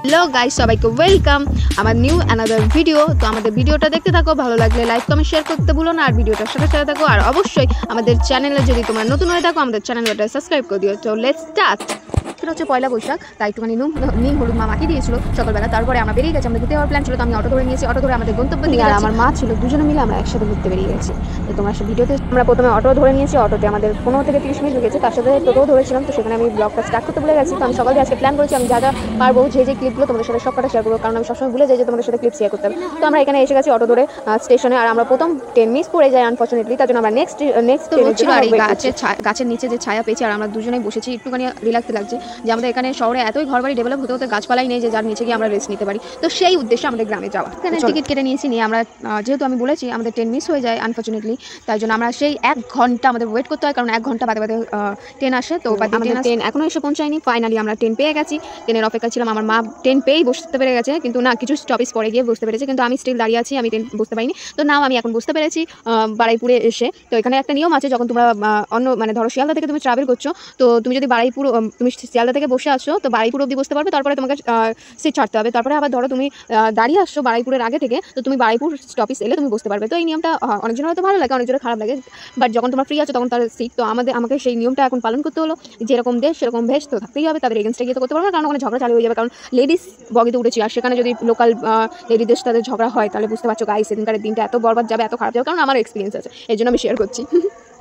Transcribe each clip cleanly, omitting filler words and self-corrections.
Hello guys, সবাইকে welcome আমার new another video. তো আমাদের ভিডিওটা দেখতে থাকো, ভালো লাগলে লাইক কমেন্ট শেয়ার করতে ভুলো না, আর ভিডিওটার সাথে সাথে থাকো। আর অবশ্যই আমাদের চ্যানেলে যদি তোমরা নতুন হয়ে থাকো আমাদের চ্যানেলটা সাবস্ক্রাইব করে দিও। তো লেটস স্টার্ট। এটা হচ্ছে পয়লা বৈশাখ, তাই একটুখানি নীল হলুদ মা মাখিয়ে দিয়েছিল সকালবেলা। তারপরে আমরা বেরিয়ে গেছি, আমাদের ঘুরতে যাওয়ার প্ল্যান ছিল, তো আমি অটো ধরে নিয়েছি। অটো ধরে আমাদের গন্তব্য দিকে, আর আমার মা ছিল, দুজনে মিলে আমরা একসাথে ঘুরতে বেরিয়ে গেছি। তো তোমরা সব ভিডিওতে আমরা প্রথমে অটো ধরে নিয়েছি, অটোতে আমাদের 15 থেকে 30 মিনিট লেগেছে। তার সাথে টোটোও ধরেছিলাম, তো সেখানে আমি ব্লগটা স্টার্ট করতে ভুলে গেছি। তো আমি সকালে আজকে প্ল্যান করেছি আমি যা যা পারবো, যে ক্লিপগুলো তোমাদের সাথে সবকটা শেয়ার করবো, কারণ আমি সবসময় ভুলে যাই যে তোমাদের সাথে ক্লিপ শেয়ার করতে হবে। তো আমরা এখানে এসে গেছি অটো ধরে স্টেশনে, আর আমরা প্রথম ট্রেন মিস করে যাই আনফর্চুনেটলি। তার জন্য আমরা নেক্সট ছিল। আর এই গাছের নিচে যে ছায়া পেয়েছি, আর আমরা দুজনেই বসেছি, একটুখানি রিল্যাক্স লাগছে যে আমাদের এখানে শহরে এতই ঘরবাড়ি ডেভেলপ হতে হতে গাছপালাই নেই যে যার নিচে গিয়ে আমরা রেস্ট নিতে পারি। তো সেই উদ্দেশ্যে আমাদের গ্রামে যাওয়া। এখানে টিকিট কেটে নিয়েছি, নিয়ে আমরা যেহেতু আমি বলেছি আমাদের ট্রেন মিস হয়ে যায় আনফর্চুনেটলি, তাই জন্য আমরা সেই 1 ঘন্টা আমাদের ওয়েট করতে হয়, কারণ 1 ঘন্টা বাদে বাদে ট্রেন আসে। তো আমাদের ট্রেন এখনো এসে পৌঁছায়নি। ফাইনালি আমরা ট্রেন পেয়ে গেছি, ট্রেনের অপেক্ষা ছিলাম। আমার মা ট্রেন পেয়েই বসতে পেরে গেছে, কিন্তু না, কিছু স্টপেজ পরে গিয়ে বুঝতে পেরেছে, কিন্তু আমি স্টিল দাঁড়িয়ে আছি, আমি ট্রেন বুঝতে পারিনি। তো নাও আমি এখন বুঝতে পেরেছি বারুইপুরে এসে। তো এখানে একটা নিয়ম আছে, যখন তোমরা অন্য মানে ধরো শিয়ালদা থেকে তুমি ট্রাভেল করছো, তো তুমি যদি বারুইপুর তুমি শিয়ালদা থেকে বসে আসছো, তো বারুইপুর অবধি বসতে পারবে, তারপরে তোমাকে সিট ছাড়তে হবে। তারপরে আবার ধরো তুমি দাঁড়িয়ে আসছো বারুইপুরের আগে থেকে, তো তুমি বারুইপুর স্টপেজ এলে তুমি বসতে পারবে। তো এই নিয়মটা অনেকজনের হয়তো ভালো লাগে, অনেকজনের খারাপ লাগে, বাট যখন তোমরা ফ্রি আছো তখন তার সিট। তো আমাকে সেই নিয়মটা এখন পালন করতে হলো। যেরকম দেশ সেরকম ভেষ, তো থাকতেই হবে, তাদের এগেনস্টে গিয়ে তো করতে পারবো না, কারণ ওখানে ঝগড়া চালু হয়ে যাবে। কারণ লেডিস বগিতে উঠেছি, আর সেখানে যদি লোকাল লেডিদের সাথে ঝগড়া হয়, তাহলে বুঝতে পারছো গাইস সেদিনকার দিনটা এত বরবাদ যাবে, এত খারাপ যাবে, কারণ আমার এক্সপিরিয়েন্স আছে, এই জন্য আমি শেয়ার করছি।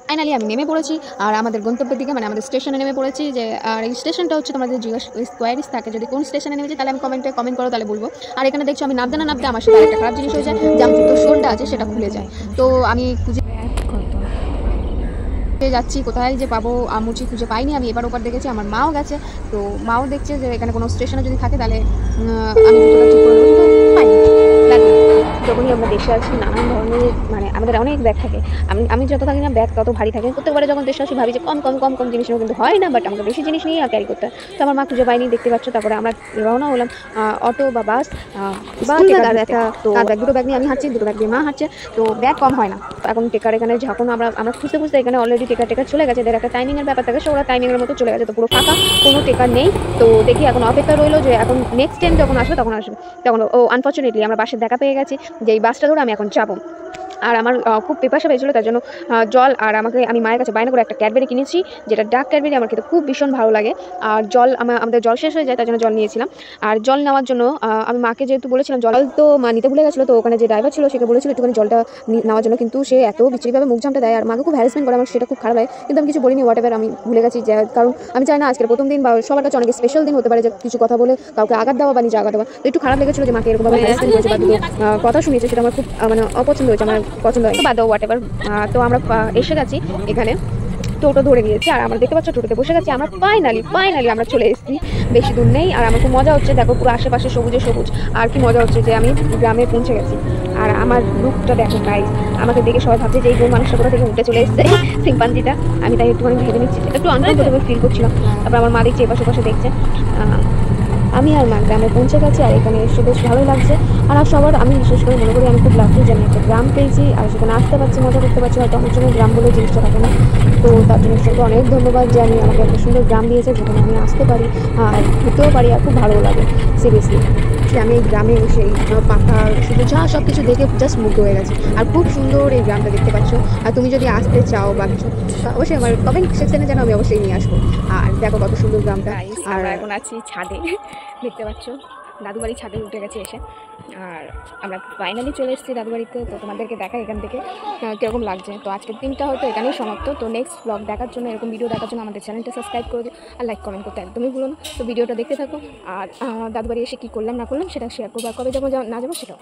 ফাইনালি আমি নেমে পড়েছি, আর আমাদের গন্তব্যের দিকে মানে আমাদের স্টেশনে নেমে পড়েছি। যে আর এই স্টেশনটা হচ্ছে তোমাদের জিজ্ঞাসা কোয়ারিজ থাকে, যদি কোন স্টেশনে নেমেছি তাহলে আমি কমেন্ট করো, তাহলে বলবো। আর এখানে দেখছো আমি নামতে না নামতে আমার সাথে একটা খারাপ জিনিস হয়ে যায়, যে আমার জুতো সোলটা আছে সেটা খুলে যায়। তো আমি খুঁজে যাচ্ছি কোথায় যে পাবো, মুচি খুঁজে পাইনি। আমি এবার ওপার দেখেছি, আমার মাও গেছে, তো মাও দেখছে যে এখানে কোনো স্টেশনে যদি থাকে তাহলে আমি জুতোটা ঠিক করে দেবো, পাইনি। যখনই আমরা দেশে আসি নানান ধরনের মানে আমাদের অনেক ব্যাগ থাকে। আমি যত থাকি না ব্যাগ তত ভারী থাকে। প্রত্যেকবারে যখন দেশে আসি ভাবি যে কম জিনিস নেবো, কিন্তু হয় না, বাট আমাকে বেশি জিনিস নিয়ে আর ক্যারি করতে হয়। তো আমার মা খুঁজে পাইনি, দেখতে পাচ্ছ। তারপরে আমরা রওনা হলাম অটো বা বাস বা একটা, তো দুটো ব্যাগ নিয়ে আমি হাঁটছি, দুটো ব্যাগ দিয়ে মা হাঁটছে। তো ব্যাগ কম হয় না। এখন টেকার এখানে যখন আমরা খুঁজতে এখানে অলরেডি টেকার চলে গেছে। এদের একটা টাইমিংয়ের ব্যাপার থাকে, ওরা টাইমিংয়ের মতো চলে গেছে, তো পুরো ফাঁকা, কোনো টেকার নেই। তো দেখি এখন অপেক্ষা রইলো যে এখন নেক্সট ট্রেন যখন আসবে তখন আনফর্চুনেটলি আমরা বাসের দেখা পেয়ে গেছি, যে এই বাসটা ধরে আমি এখন যাবো। আর আমার খুব পিপাসা পেয়েছিলো, তার জন্য জল, আর আমি মায়ের কাছে বায়না করে একটা ক্যাডবেরি কিনেছি, যেটা ডার্ক ক্যাডবেরি, আমার খেতে খুব ভীষণ ভালো লাগে। আর জল আমাদের জল শেষ হয়ে যায়, তার জন্য জল নিয়েছিলাম। আর জল নেওয়ার জন্য আমি মাকে যেহেতু বলেছিলাম জল, তো মা নিতে ভুলে গেছিলো। তো ওখানে যে ড্রাইভার ছিল সেকে বলেছিল একটুখানি জলটা নেওয়ার জন্য, কিন্তু সে এত বিচ্ছিরিভাবে মুখ জামটা দেয় আর মাকে খুব হ্যারাসমেন্ট করে, আমার সেটা খুব খারাপ লাগে। কিন্তু আমি কিছু বলিনি, হোয়াট এভার, আমি ভুলে গেছি। যে কারণ আমি চাই না আজকের প্রথম দিন বা সবার কাছে অনেক স্পেশাল দিন হতে পারে, যে কিছু কথা বলে কাউকে আঘাত দেওয়া বা নিজে আঘাত দেওয়া। তো একটু খারাপ লেগেছিলো যে মাকে এরকমভাবে হ্যারাসমেন্ট করেছে বা দুটো কথা শুনিয়েছে, সেটা আমার খুব মানে অপছন্দ হয়েছে, আমার পছন্দ হয় বা হোয়াট এভার। তো আমরা এসে গেছি এখানে, টোটো ধরে নিয়েছি, আর আমরা দেখতে পাচ্ছ টোটোতে বসে গেছি। আমরা ফাইনালি আমরা চলে এসেছি, বেশি দূর নেই। আর আমার খুব মজা হচ্ছে, দেখো পুরো আশেপাশে সবুজে সবুজ, আর কি মজা হচ্ছে যে আমি গ্রামে পৌঁছে গেছি। আর আমার লুকটা দেখো গাইস, আমাকে দেখে সবাই ভাবছে যে এই গো মানুষটা কোথা থেকে উঠে চলে এসেছে সিম্পাঞ্জিটা। আমি তাই একটুখানি ভেবে নিচ্ছি, একটু আনকমফোর্টেবল ফিল করছিলাম। তারপর আমার মা দেখছে এপাশে পাশে দেখছে। আমি আর মা গ্রামে পৌঁছে গেছি, আর এখানে এসে বেশ ভালোই লাগছে। আর সবার আমি বিশেষ করে মনে করি আমি খুব লাকি যে আমি একটা গ্রাম পেয়েছি, আর সেখানে আসতে পারছি, মজা করতে পারছি। হয়তো অনেক সময় গ্রাম বলে জিনিসটা থাকে না, তো তার জন্য সত্যি অনেক ধন্যবাদ যে আমি আমাকে একটা সুন্দর গ্রাম দিয়েছে, যেখানে আমি আসতে পারি আর ঘুরতেও পারি, আর খুব ভালো লাগে সিরিয়াসলি। যে আমি এই গ্রামে এসে পাখা শুধু সব কিছু দেখে জাস্ট মুগ্ধ হয়ে গেছি। আর খুব সুন্দর এই গ্রামটা দেখতে পাচ্ছ। আর তুমি যদি আসতে চাও বা কিছু, অবশ্যই আমার কমেন্ট সেকশনে যেন আমি অবশ্যই নিয়ে আসবো। আর দেখো কত সুন্দর গ্রামটা। আর এখন আছি ছাদে, দেখতে পাচ্ছ দাদু বাড়ির ছাদে উঠে গেছে এসে। আর আমরা ফাইনালি চলে এসেছি দাদু বাড়িতে। তো তোমাদেরকে দেখাই এখান থেকে কীরকম লাগছে। তো আজকের দিনটা হয়তো এখানেই সমাপ্ত। তো নেক্সট ব্লগ দেখার জন্য, এরকম ভিডিও দেখার জন্য আমাদের চ্যানেলটা সাবস্ক্রাইব করে দিও, আর লাইক কমেন্ট করতে একদমই ভুলো না। তো ভিডিওটা দেখতে থাকো, আর দাদু বাড়ি এসে কী করলাম না করলাম সেটা শেয়ার করবো, আর কবে যাবো না যাবো সেটাও।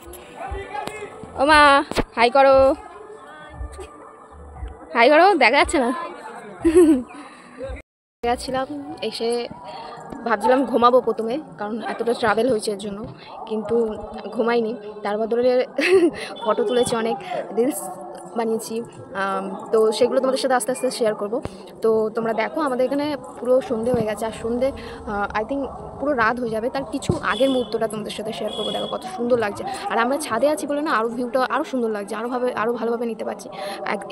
ও মা, হাই করো, দেখা যাচ্ছে না। গেছিলাম, এসে ভাবছিলাম ঘুমাবো প্রথমে, কারণ এতটা ট্রাভেল হয়েছে এর জন্য, কিন্তু ঘুমাইনি। তার বদলে ফটো তুলেছি, অনেক রিলস বানিয়েছি, তো সেগুলো তোমাদের সাথে আস্তে আস্তে শেয়ার করব। তো তোমরা দেখো, আমাদের এখানে পুরো সন্ধে হয়ে গেছে, আর সন্ধে আই থিঙ্ক পুরো রাত হয়ে যাবে, তার কিছু আগের মুহূর্তটা তোমাদের সাথে শেয়ার করবো। দেখো কত সুন্দর লাগছে, আর আমরা ছাদে আছি বলে না আরও ভিউটা আরও সুন্দর লাগছে, আরও ভালোভাবে নিতে পারছি।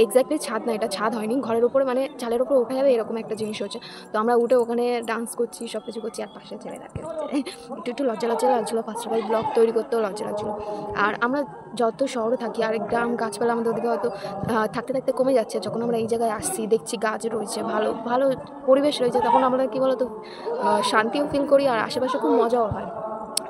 এক্স্যাক্টলি ছাদ না, এটা ছাদ হয়নি, ঘরের উপরে মানে চালের উপরে ওঠা যাবে এরকম একটা জিনিস হচ্ছে। তো আমরা উঠে ওখানে ডান্স করছি, সব কিছু করছি, আর পাশে ছেলেরাকে একটু লজ্জা লাগছিলো, 5 টাকায় ব্লগ তৈরি করতেও লজ্জা লাগছিলো। আর আমরা যত শহরে থাকি আর গ্রাম গাছপালা আমাদের ওদিকে হয়তো থাকতে থাকতে কমে যাচ্ছে, যখন আমরা এই জায়গায় আসছি দেখছি গাছ রয়েছে, ভালো ভালো পরিবেশ রয়েছে, তখন আমরা কী বলতো শান্তিও ফিল করি, আর আশেপাশে খুব মজাও হয়।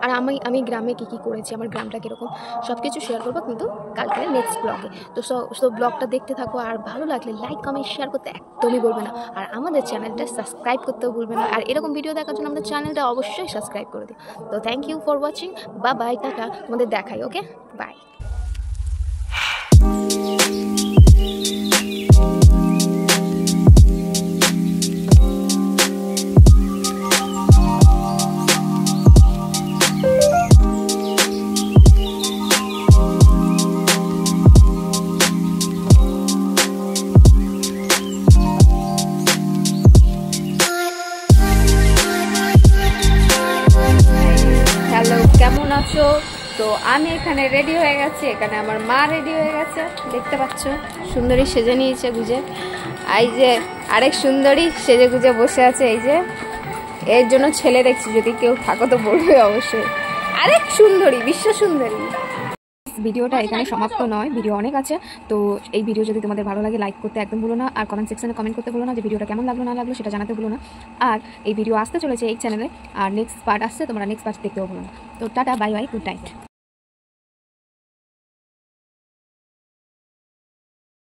আর আমি গ্রামে কী করেছি, আমার গ্রামটা কীরকম, সব কিছু শেয়ার করবো কিন্তু কালকে নেক্সট ব্লগে। তো সব ব্লগটা দেখতে থাকো, আর ভালো লাগলে লাইক কমেন্ট শেয়ার করতে একদমই বলবে না, আর আমাদের চ্যানেলটা সাবস্ক্রাইব করতেও ভুলবে না। আর এরকম ভিডিও দেখার জন্য আমাদের চ্যানেলটা অবশ্যই সাবস্ক্রাইব করে দিও। তো thank you for watching, bye, টাটা, তোমাদের দেখাই, ওকে, বাই। হ্যালো, কেমন আছো? তো আমি এখানে রেডি হয়ে গেছি, এখানে আমার মা রেডি হয়ে গেছে, দেখতে পাচ্ছ সুন্দরী সেজে নিয়েছে গুজে। এই যে আরেক সুন্দরী সেজে গুজে বসে আছে, এই যে এর জন্য ছেলে দেখছি, যদি কেউ থাকো তো বলবে অবশ্যই। আরেক সুন্দরী, বিশ্ব সুন্দরী। ভিডিওটা এখানে সমাপ্ত নয়, ভিডিও অনেক আছে। তো এই ভিডিও যদি তোমাদের ভালো লাগে লাইক করতে একদম ভুলো না, আর কমেন্ট সেকশনে কমেন্ট করতে ভুলো না যে ভিডিওটা কেমন লাগলো না লাগলো সেটা জানাতে ভুলো না। আর এই ভিডিও আসতে চলেছে এই চ্যানেলে, আর নেক্সট পার্ট আসছে, তোমরা নেক্সট পার্ট দেখতেও ভুলো না। তো tata, bye bye, good night.